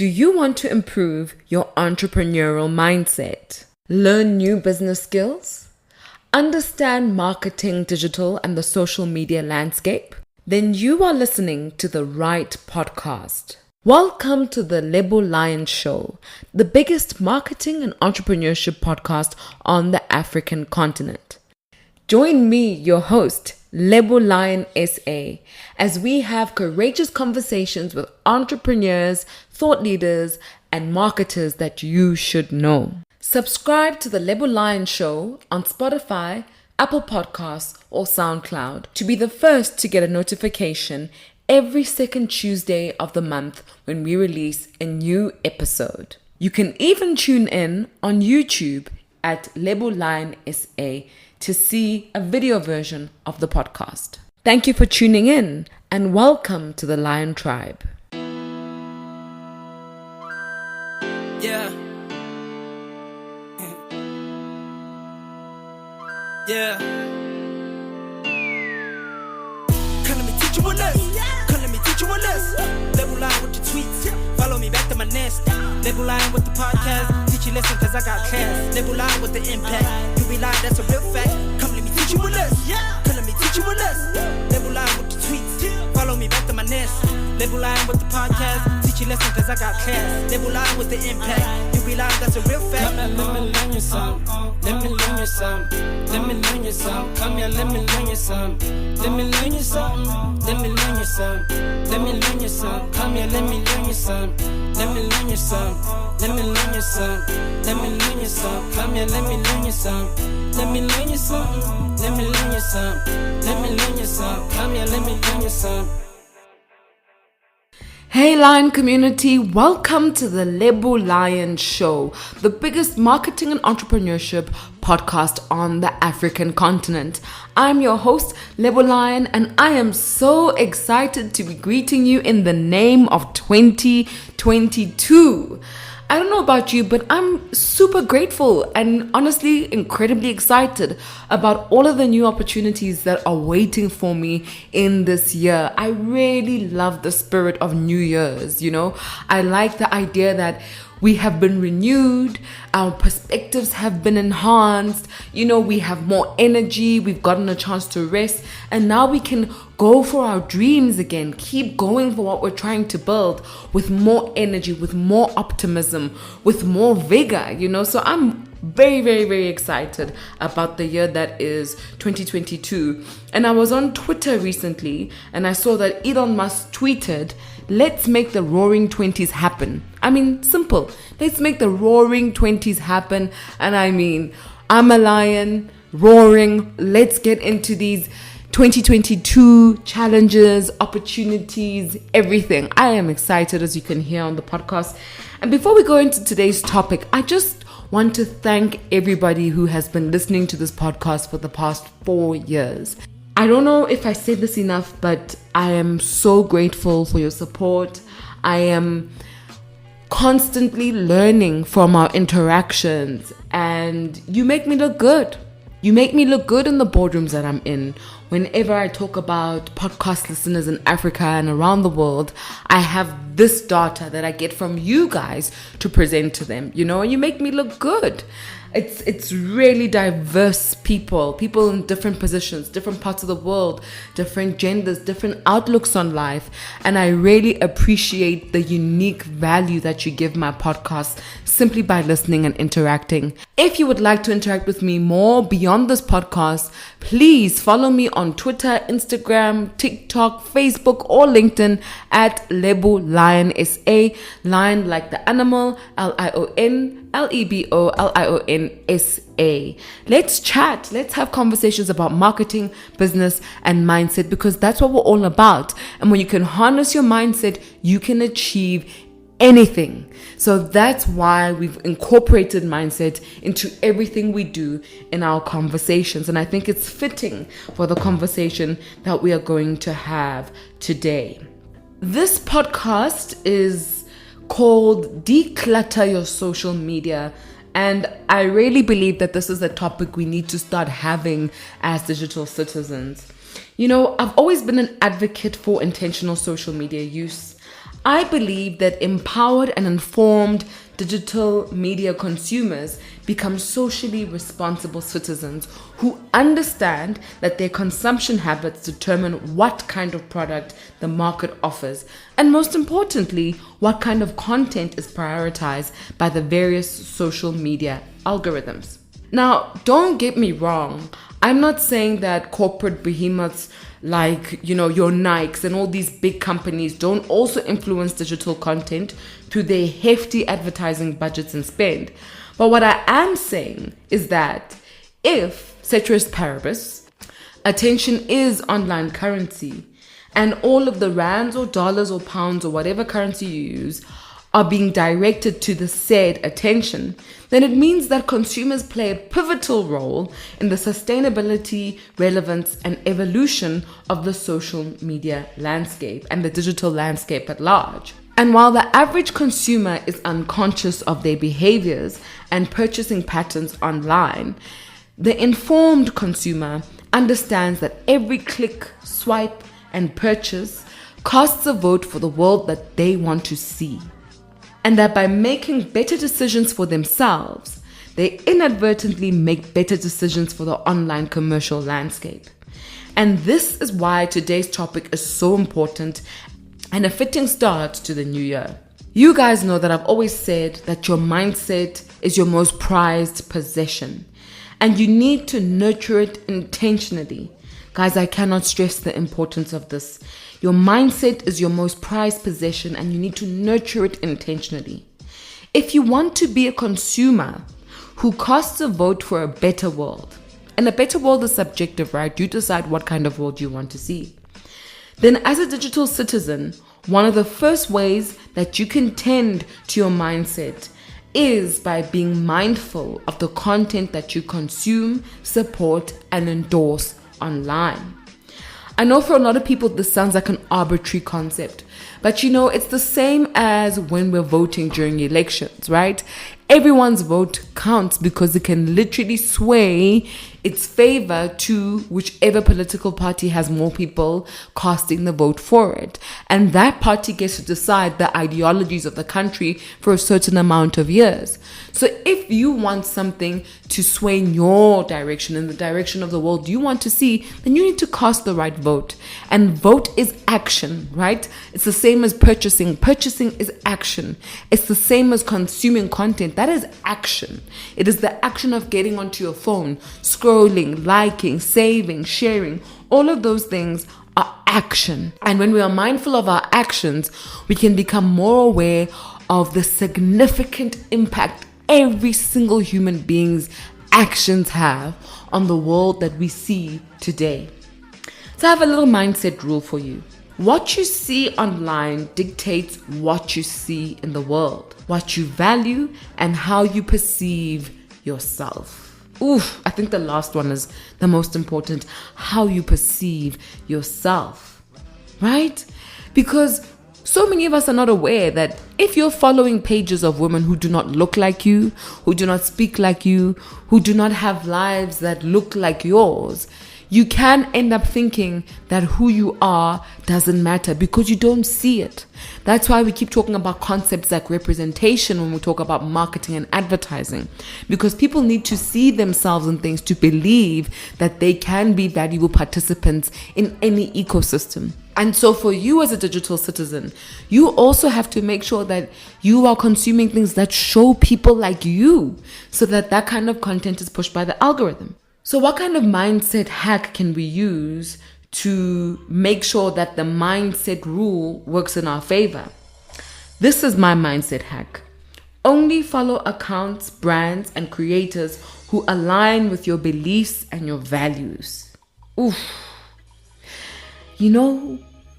Do you want to improve your entrepreneurial mindset? Learn new business skills? Understand marketing, digital, and the social media landscape? Then you are listening to the right podcast. Welcome to the Lebo Lion Show, the biggest marketing and entrepreneurship podcast on the African continent. Join me, your host, Lebo Lion SA, as we have courageous conversations with entrepreneurs, thought leaders, and marketers that you should know. Subscribe to the Lebo Lion Show on Spotify, Apple Podcasts, or SoundCloud to be the first to get a notification every second Tuesday of the month when we release a new episode. You can even tune in on YouTube at Lebo Lion SA to see a video version of the podcast. Thank you for tuning in and welcome to the Lion Tribe. Yeah. Yeah. Come let me teach you a lesson. Come let me teach you a lesson. Lebo Lion with the tweets. Follow me back to my nest. Lebo Lion with the podcast. Teach you lesson cause I got class. Lebo Lion with the impact. You be lying, that's a real fact. Come let me teach you a lesson. Come let me teach you a lesson. Lebo Lion with the tweets. Follow me back to my nest. Lebo Lion with the podcast. Teach you lesson cause I got class. Lebo Lion with the impact. You be lying, that's a real fact. Come here, let me learn you something. Let me learn you something. Let me learn you something. Come here, let me learn you something. Let me learn you something. Let me learn you something. Let me learn you something. Come here, let me learn you something. Let me learn you something. Let me learn you something. Let me learn you something. Come here, let me learn you something. Let me learn you something. Let me learn you something. Let me learn you something. Come here, let me learn you something. Hey Lion community, welcome to the Lebo Lion Show, the biggest marketing and entrepreneurship podcast on the African continent. I'm your host, Lebo Lion, and I am so excited to be greeting you in the name of 2022. I don't know about you, but I'm super grateful and honestly incredibly excited about all of the new opportunities that are waiting for me in this year. I really love the spirit of New Year's, I like the idea that we have been renewed, our perspectives have been enhanced, we have more energy, we've gotten a chance to rest, and now we can go for our dreams again, keep going for what we're trying to build with more energy, with more optimism, with more vigor, So I'm very, very, very excited about the year that is 2022. And I was on Twitter recently and I saw that Elon Musk tweeted, "Let's make the roaring 20s happen." I mean, simple. Let's make the roaring 20s happen. And I mean, I'm a lion, roaring. Let's get into these 2022 challenges, opportunities, everything. I am excited, as you can hear on the podcast. And before we go into today's topic, I just want to thank everybody who has been listening to this podcast for the past 4 years. I don't know if I said this enough, but I am so grateful for your support. I am constantly learning from our interactions, and you make me look good. You make me look good in the boardrooms that I'm in. Whenever I talk about podcast listeners in Africa and around the world, I have this data that I get from you guys to present to them, and you make me look good. It's really diverse people in different positions, different parts of the world, different genders, different outlooks on life. And I really appreciate the unique value that you give my podcast simply by listening and interacting. If you would like to interact with me more beyond this podcast, please follow me on Twitter, Instagram, TikTok, Facebook, or LinkedIn at Lebo Lion SA. Lion like the animal, LION. LEBOLIONSA. Let's chat. Let's have conversations about marketing, business, and mindset, because that's what we're all about. And when you can harness your mindset, you can achieve anything. So that's why we've incorporated mindset into everything we do in our conversations. And I think it's fitting for the conversation that we are going to have today. This podcast is called Declutter Your Social Media. And I really believe that this is a topic we need to start having as digital citizens. I've always been an advocate for intentional social media use. I believe that empowered and informed digital media consumers become socially responsible citizens who understand that their consumption habits determine what kind of product the market offers, and most importantly, what kind of content is prioritized by the various social media algorithms. Now, don't get me wrong. I'm not saying that corporate behemoths like, your Nikes and all these big companies don't also influence digital content through their hefty advertising budgets and spend. But what I am saying is that if, ceteris paribus, attention is online currency and all of the rands or dollars or pounds or whatever currency you use are being directed to the said attention, then it means that consumers play a pivotal role in the sustainability, relevance, and evolution of the social media landscape and the digital landscape at large. And while the average consumer is unconscious of their behaviors and purchasing patterns online, the informed consumer understands that every click, swipe, and purchase casts a vote for the world that they want to see. And that by making better decisions for themselves, they inadvertently make better decisions for the online commercial landscape. And this is why today's topic is so important and a fitting start to the new year. You guys know that I've always said that your mindset is your most prized possession, and you need to nurture it intentionally. Guys, I cannot stress the importance of this. Your mindset is your most prized possession and you need to nurture it intentionally. If you want to be a consumer who casts a vote for a better world, and a better world is subjective, right? You decide what kind of world you want to see. Then as a digital citizen, one of the first ways that you can tend to your mindset is by being mindful of the content that you consume, support, and endorse online. I know for a lot of people this sounds like an arbitrary concept, but it's the same as when we're voting during elections, right? Everyone's vote counts because it can literally sway its favor to whichever political party has more people casting the vote for it. And that party gets to decide the ideologies of the country for a certain amount of years. So if you want something to sway in your direction, in the direction of the world you want to see, then you need to cast the right vote. And vote is action, right? It's the same as purchasing. Purchasing is action. It's the same as consuming content. That is action. It is the action of getting onto your phone, scrolling, liking, saving, sharing. All of those things are action. And when we are mindful of our actions, we can become more aware of the significant impact every single human being's actions have on the world that we see today. So I have a little mindset rule for you. What you see online dictates what you see in the world, what you value, and how you perceive yourself. I think the last one is the most important, how you perceive yourself, right? Because so many of us are not aware that if you're following pages of women who do not look like you, who do not speak like you, who do not have lives that look like yours, you can end up thinking that who you are doesn't matter because you don't see it. That's why we keep talking about concepts like representation when we talk about marketing and advertising, because people need to see themselves in things to believe that they can be valuable participants in any ecosystem. And so for you as a digital citizen, you also have to make sure that you are consuming things that show people like you so that that kind of content is pushed by the algorithm. So what kind of mindset hack can we use to make sure that the mindset rule works in our favor? This is my mindset hack. Only follow accounts, brands, and creators who align with your beliefs and your values.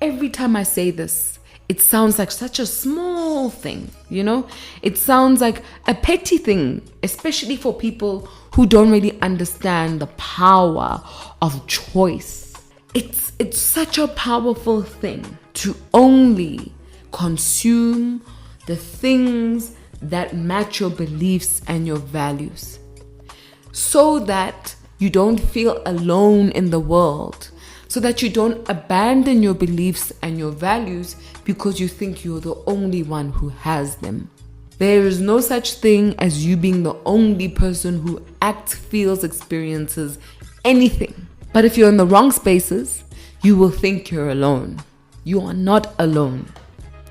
Every time I say this, it sounds like such a small thing, It sounds like a petty thing, especially for people who don't really understand the power of choice. It's such a powerful thing to only consume the things that match your beliefs and your values, so that you don't feel alone in the world, so that you don't abandon your beliefs and your values because you think you're the only one who has them. There is no such thing as you being the only person who acts, feels, experiences anything. But if you're in the wrong spaces, you will think you're alone. You are not alone.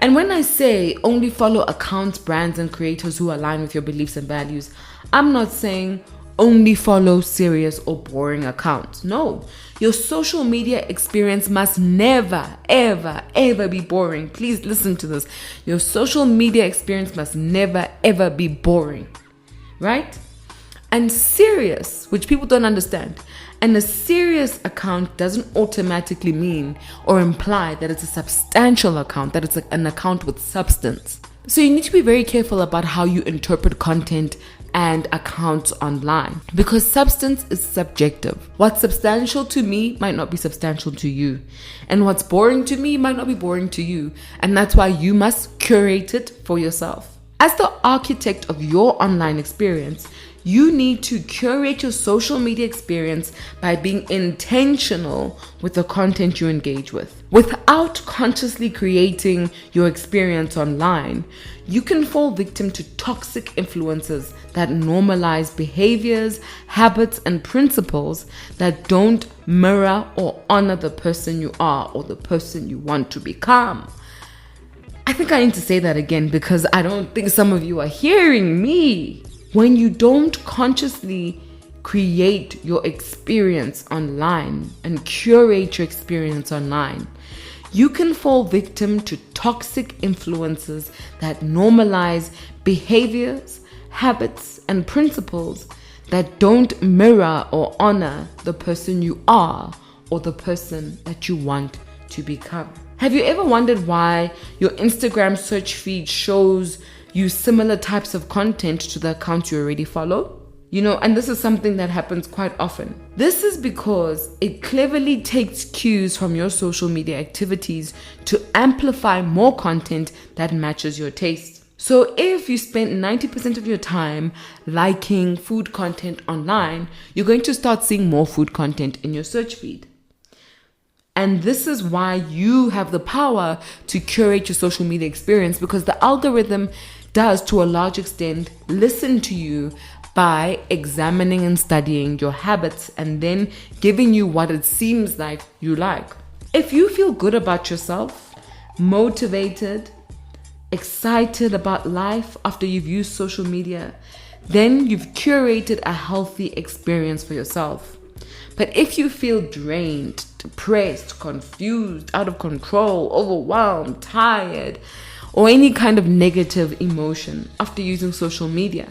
And when I say only follow accounts, brands, and creators who align with your beliefs and values, I'm not saying only follow serious or boring accounts. No, your social media experience must never, ever, ever be boring. Please listen to this. Your social media experience must never, ever be boring, right? And serious, which people don't understand. And a serious account doesn't automatically mean or imply that it's a substantial account, that it's an account with substance. So you need to be very careful about how you interpret content and accounts online, because substance is subjective. What's substantial to me might not be substantial to you, and what's boring to me might not be boring to you, and that's why you must curate it for yourself. As the architect of your online experience, you need to curate your social media experience by being intentional with the content you engage with. Without consciously creating your experience online, you can fall victim to toxic influences that normalize behaviors, habits, and principles that don't mirror or honor the person you are or the person you want to become. I think I need to say that again because I don't think some of you are hearing me. When you don't consciously create your experience online and curate your experience online, you can fall victim to toxic influences that normalize behaviors, habits, and principles that don't mirror or honor the person you are or the person that you want to become. Have you ever wondered why your Instagram search feed shows you similar types of content to the accounts you already follow? And this is something that happens quite often. This is because it cleverly takes cues from your social media activities to amplify more content that matches your taste. So if you spend 90% of your time liking food content online, you're going to start seeing more food content in your search feed. And this is why you have the power to curate your social media experience, because the algorithm does, to a large extent, listen to you by examining and studying your habits and then giving you what it seems like you like. If you feel good about yourself, motivated, excited about life after you've used social media, then you've curated a healthy experience for yourself. But if you feel drained, depressed, confused, out of control, overwhelmed, tired, or any kind of negative emotion after using social media,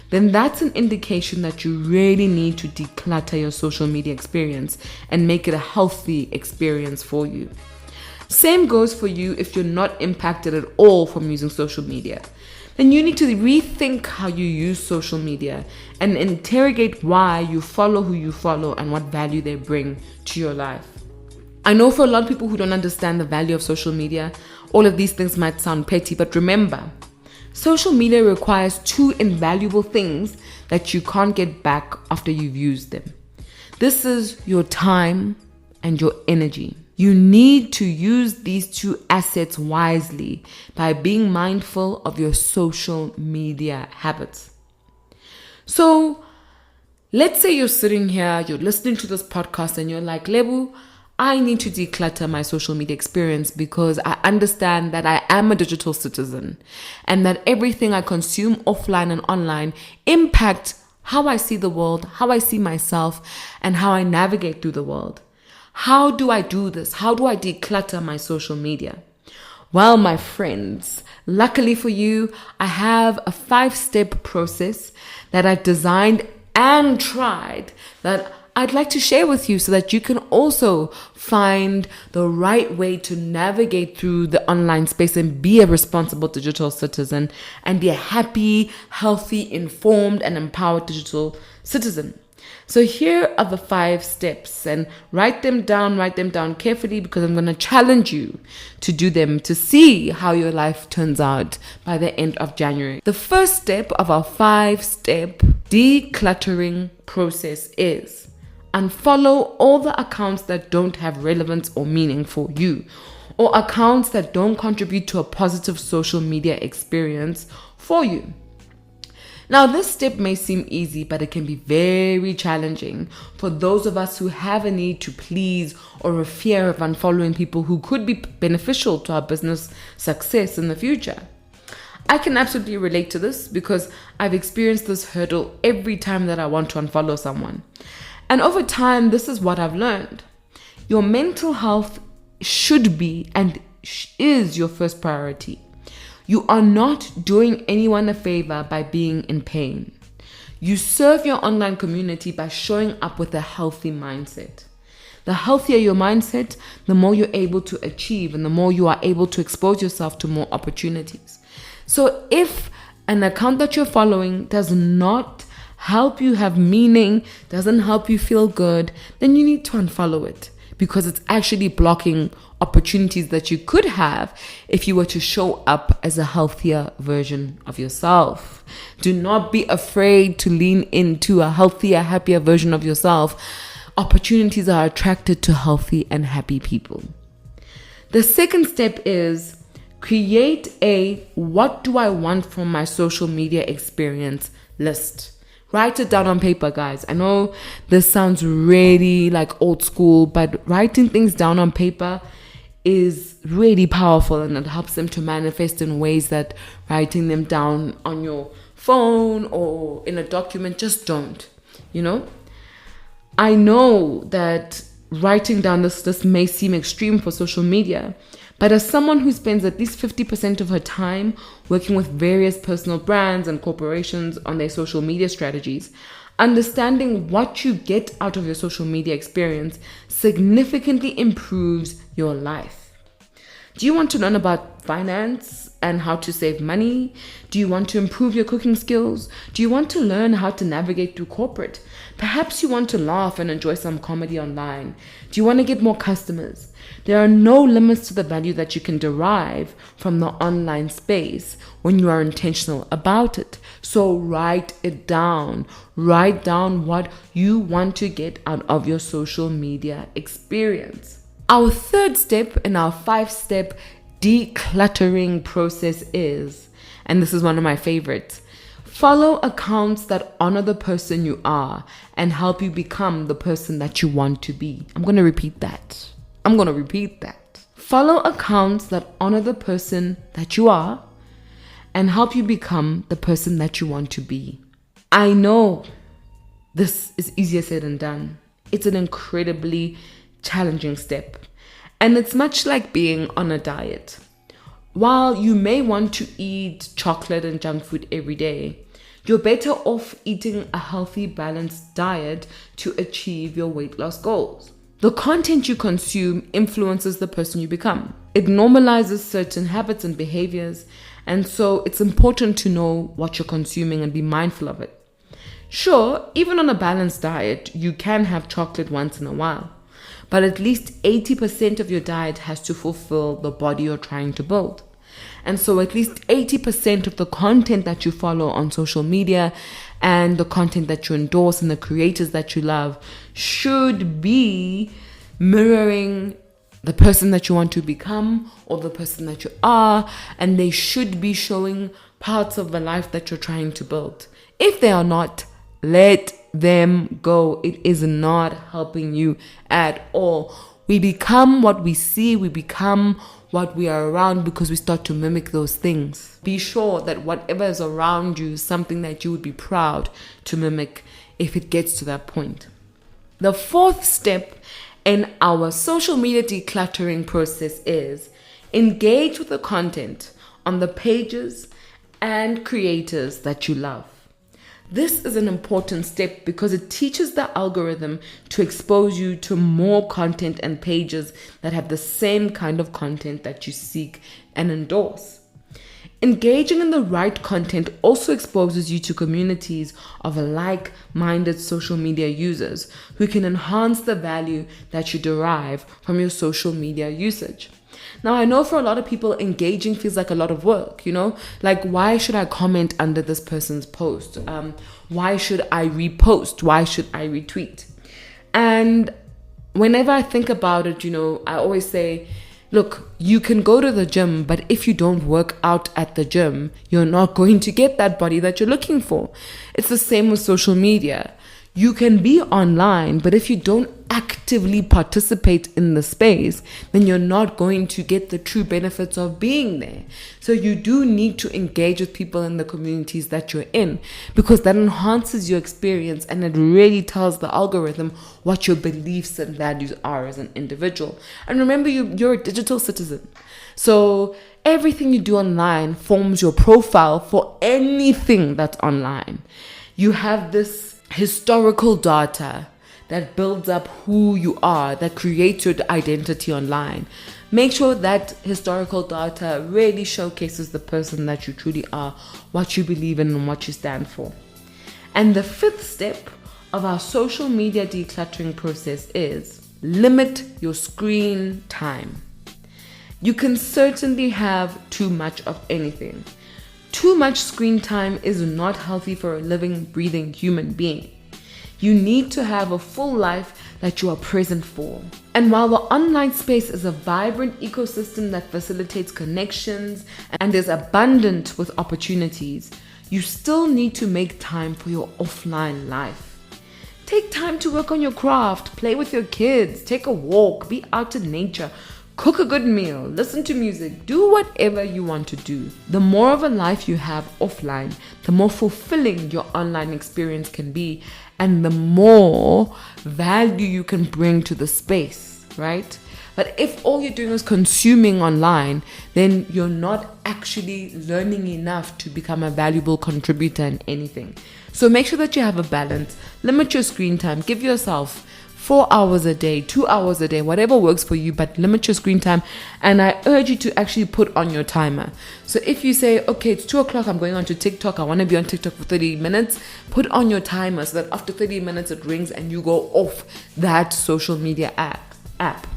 then that's an indication that you really need to declutter your social media experience and make it a healthy experience for you. Same goes for you if you're not impacted at all from using social media. Then you need to rethink how you use social media and interrogate why you follow who you follow and what value they bring to your life. I know for a lot of people who don't understand the value of social media, all of these things might sound petty, but remember, social media requires two invaluable things that you can't get back after you've used them. This is your time and your energy. You need to use these two assets wisely by being mindful of your social media habits. So let's say you're sitting here, you're listening to this podcast and you're like, Lebu, I need to declutter my social media experience because I understand that I am a digital citizen and that everything I consume offline and online impacts how I see the world, how I see myself, and how I navigate through the world. How do I do this? How do I declutter my social media? Well, my friends, luckily for you, I have a 5-step process that I've designed and tried that I'd like to share with you so that you can also find the right way to navigate through the online space and be a responsible digital citizen and be a happy, healthy, informed, and empowered digital citizen. So here are the 5 steps, and write them down carefully because I'm going to challenge you to do them to see how your life turns out by the end of January. The first step of our 5-step decluttering process is Unfollow all the accounts that don't have relevance or meaning for you, or accounts that don't contribute to a positive social media experience for you. Now, this step may seem easy, but it can be very challenging for those of us who have a need to please or a fear of unfollowing people who could be beneficial to our business success in the future. I can absolutely relate to this because I've experienced this hurdle every time that I want to unfollow someone. And over time, this is what I've learned. Your mental health should be and is your first priority. You are not doing anyone a favor by being in pain. You serve your online community by showing up with a healthy mindset. The healthier your mindset, the more you're able to achieve and the more you are able to expose yourself to more opportunities. So if an account that you're following does not help you have meaning, doesn't help you feel good, then you need to unfollow it because it's actually blocking opportunities that you could have if you were to show up as a healthier version of yourself. Do not be afraid to lean into a healthier, happier version of yourself. Opportunities are attracted to healthy and happy people. The second step is create a what do I want from my social media experience list. Write it down on paper, guys. I know this sounds really like old school, but writing things down on paper is really powerful and it helps them to manifest in ways that writing them down on your phone or in a document just don't, I know that writing down this may seem extreme for social media, but as someone who spends at least 50% of her time working with various personal brands and corporations on their social media strategies, understanding what you get out of your social media experience significantly improves your life. Do you want to learn about finance and how to save money? Do you want to improve your cooking skills? Do you want to learn how to navigate through corporate? Perhaps you want to laugh and enjoy some comedy online. Do you want to get more customers? There are no limits to the value that you can derive from the online space when you are intentional about it. So write it down. Write down what you want to get out of your social media experience. Our third step in our 5-step decluttering process is, and this is one of my favorites, follow accounts that honor the person you are and help you become the person that you want to be. I'm going to repeat that. Follow accounts that honor the person that you are and help you become the person that you want to be. I know this is easier said than done. It's an incredibly challenging step. And it's much like being on a diet. While you may want to eat chocolate and junk food every day, you're better off eating a healthy, balanced diet to achieve your weight loss goals. The content you consume influences the person you become. It normalizes certain habits and behaviors, and so it's important to know what you're consuming and be mindful of it. Sure, even on a balanced diet, you can have chocolate once in a while, but at least 80% of your diet has to fulfill the body you're trying to build. And so at least 80% of the content that you follow on social media and the content that you endorse and the creators that you love should be mirroring the person that you want to become or the person that you are, and they should be showing parts of the life that you're trying to build. If they are not, let them go. It is not helping you at all. We become what we see, we become what we are around because we start to mimic those things. Be sure that whatever is around you is something that you would be proud to mimic if it gets to that point. The fourth step in our social media decluttering process is engage with the content on the pages and creators that you love. This is an important step because it teaches the algorithm to expose you to more content and pages that have the same kind of content that you seek and endorse. Engaging in the right content also exposes you to communities of like-minded social media users who can enhance the value that you derive from your social media usage. Now, I know for a lot of people, engaging feels like a lot of work, Like, why should I comment under this person's post? Why should I repost? Why should I retweet? And whenever I think about it, I always say, look, you can go to the gym, but if you don't work out at the gym, you're not going to get that body that you're looking for. It's the same with social media. You can be online, but if you don't actively participate in the space, then you're not going to get the true benefits of being there. So you do need to engage with people in the communities that you're in, because that enhances your experience and it really tells the algorithm what your beliefs and values are as an individual. And remember, you're a digital citizen. So everything you do online forms your profile for anything that's online. You have this historical data that builds up who you are, that creates your identity online. Make sure that historical data really showcases the person that you truly are, what you believe in, and what you stand for. And the fifth step of our social media decluttering process is limit your screen time. You can certainly have too much of anything. Too much screen time is not healthy for a living, breathing human being. You need to have a full life that you are present for. And while the online space is a vibrant ecosystem that facilitates connections and is abundant with opportunities, you still need to make time for your offline life. Take time to work on your craft, play with your kids, take a walk, be out in nature, cook a good meal, listen to music, do whatever you want to do. The more of a life you have offline, the more fulfilling your online experience can be, and the more value you can bring to the space, right? But if all you're doing is consuming online, then you're not actually learning enough to become a valuable contributor in anything. So make sure that you have a balance. Limit your screen time. Give yourself 4 hours a day, 2 hours a day, whatever works for you, but limit your screen time. And I urge you to actually put on your timer. So if you say, okay, it's 2 o'clock, I'm going on to TikTok, I want to be on TikTok for 30 minutes, put on your timer so that after 30 minutes it rings and you go off that social media app.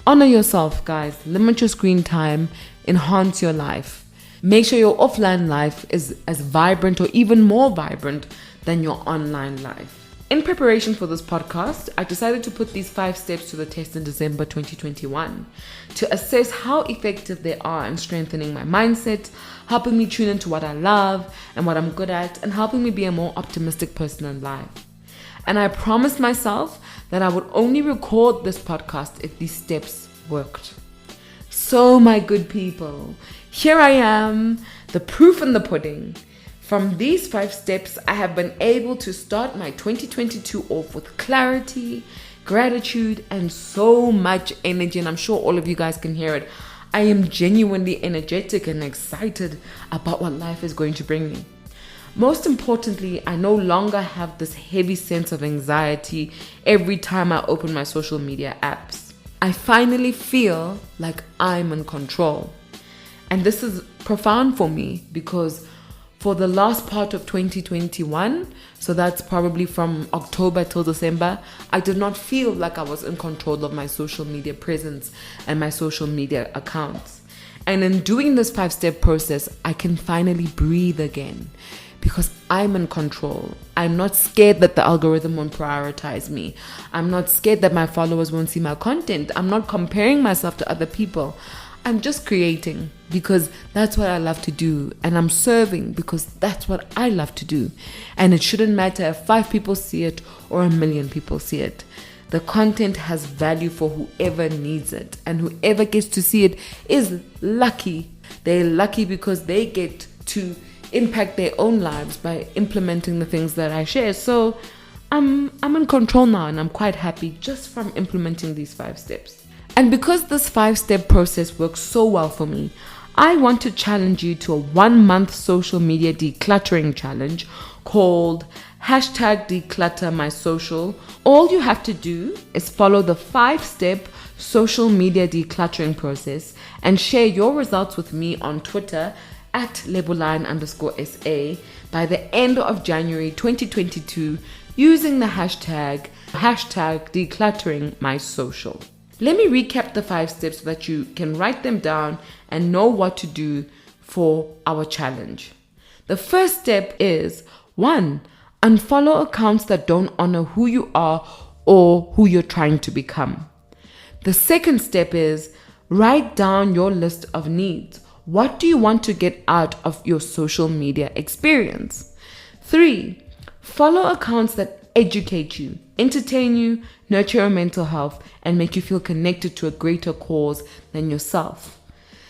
Honor yourself, guys. Limit your screen time. Enhance your life. Make sure your offline life is as vibrant or even more vibrant than your online life. In preparation for this podcast, I decided to put these 5 steps to the test in December 2021 to assess how effective they are in strengthening my mindset, helping me tune into what I love and what I'm good at, and helping me be a more optimistic person in life. And I promised myself that I would only record this podcast if these steps worked. So, my good people, here I am, the proof in the pudding. From these 5 steps, I have been able to start my 2022 off with clarity, gratitude, and so much energy. And I'm sure all of you guys can hear it. I am genuinely energetic and excited about what life is going to bring me. Most importantly, I no longer have this heavy sense of anxiety every time I open my social media apps. I finally feel like I'm in control. And this is profound for me because for the last part of 2021, so that's probably from October till December, I did not feel like I was in control of my social media presence and my social media accounts. And in doing this 5-step process, I can finally breathe again because I'm in control. I'm not scared that the algorithm won't prioritize me. I'm not scared that my followers won't see my content. I'm not comparing myself to other people. I'm just creating because that's what I love to do, and I'm serving because that's what I love to do. And it shouldn't matter if 5 people see it or 1 million people see it. The content has value for whoever needs it, and whoever gets to see it is lucky. They're lucky because they get to impact their own lives by implementing the things that I share. So I'm in control now, and I'm quite happy just from implementing these 5 steps. And because this 5-step process works so well for me, I want to challenge you to a 1-month social media decluttering challenge called #Declutter My Social. All you have to do is follow the 5-step social media decluttering process and share your results with me on Twitter at @Leboline_SA by the end of January 2022 using the hashtag #Decluttering My Social. Let me recap the 5 steps so that you can write them down and know what to do for our challenge. The first step is 1. Unfollow accounts that don't honor who you are or who you're trying to become. The second step is write down your list of needs. What do you want to get out of your social media experience? 3, follow accounts that educate you, entertain you, nurture your mental health, and make you feel connected to a greater cause than yourself.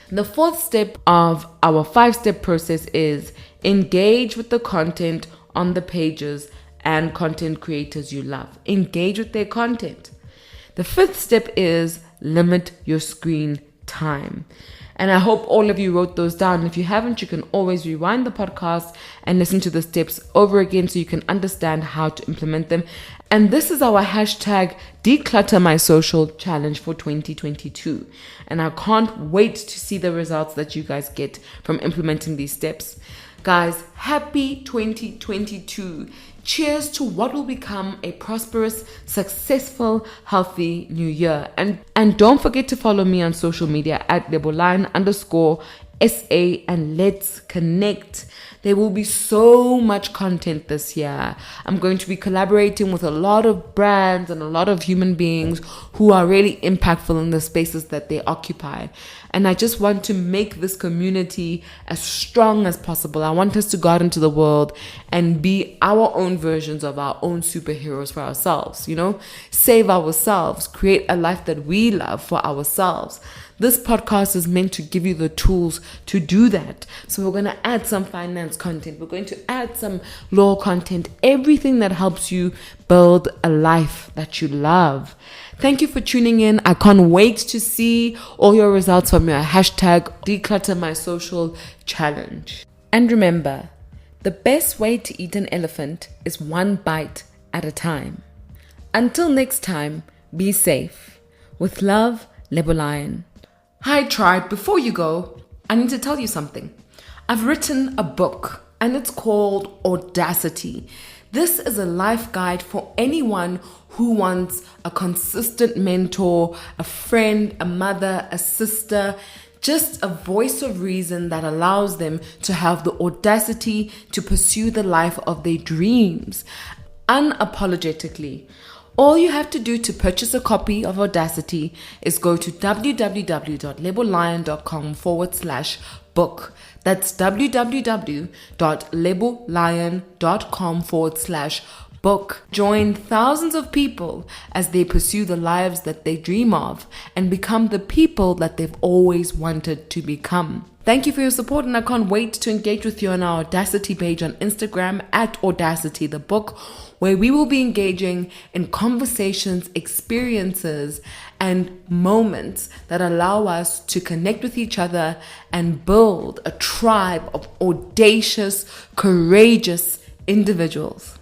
The fourth step of our 5-step process is engage with the content on the pages and content creators you love. Engage with their content. The 5th step is limit your screen time. And I hope all of you wrote those down. If you haven't, you can always rewind the podcast and listen to the steps over again so you can understand how to implement them. And this is our hashtag Declutter My Social challenge for 2022. And I can't wait to see the results that you guys get from implementing these steps. Guys, happy 2022. Cheers to what will become a prosperous, successful, healthy new year. And don't forget to follow me on social media at _SA and let's connect. There will be so much content this year. I'm going to be collaborating with a lot of brands and a lot of human beings who are really impactful in the spaces that they occupy. And I just want to make this community as strong as possible. I want us to go out into the world and be our own versions of our own superheroes for ourselves, save ourselves, create a life that we love for ourselves. This podcast is meant to give you the tools to do that. So we're going to add some finance content. We're going to add some law content, everything that helps you build a life that you love. Thank you for tuning in. I can't wait to see all your results from your hashtag Declutter My Social challenge. And remember, the best way to eat an elephant is one bite at a time. Until next time, be safe. With love, Lebo Lion. Hi tribe, before you go, I need to tell you something. I've written a book and it's called Audacity. This is a life guide for anyone who wants a consistent mentor, a friend, a mother, a sister, just a voice of reason that allows them to have the audacity to pursue the life of their dreams unapologetically. All you have to do to purchase a copy of Audacity is go to www.lebolion.com/book. That's www.lebolion.com/book. Join thousands of people as they pursue the lives that they dream of and become the people that they've always wanted to become. Thank you for your support, and I can't wait to engage with you on our Audacity page on Instagram at Audacity the Book, where we will be engaging in conversations, experiences, and moments that allow us to connect with each other and build a tribe of audacious, courageous individuals.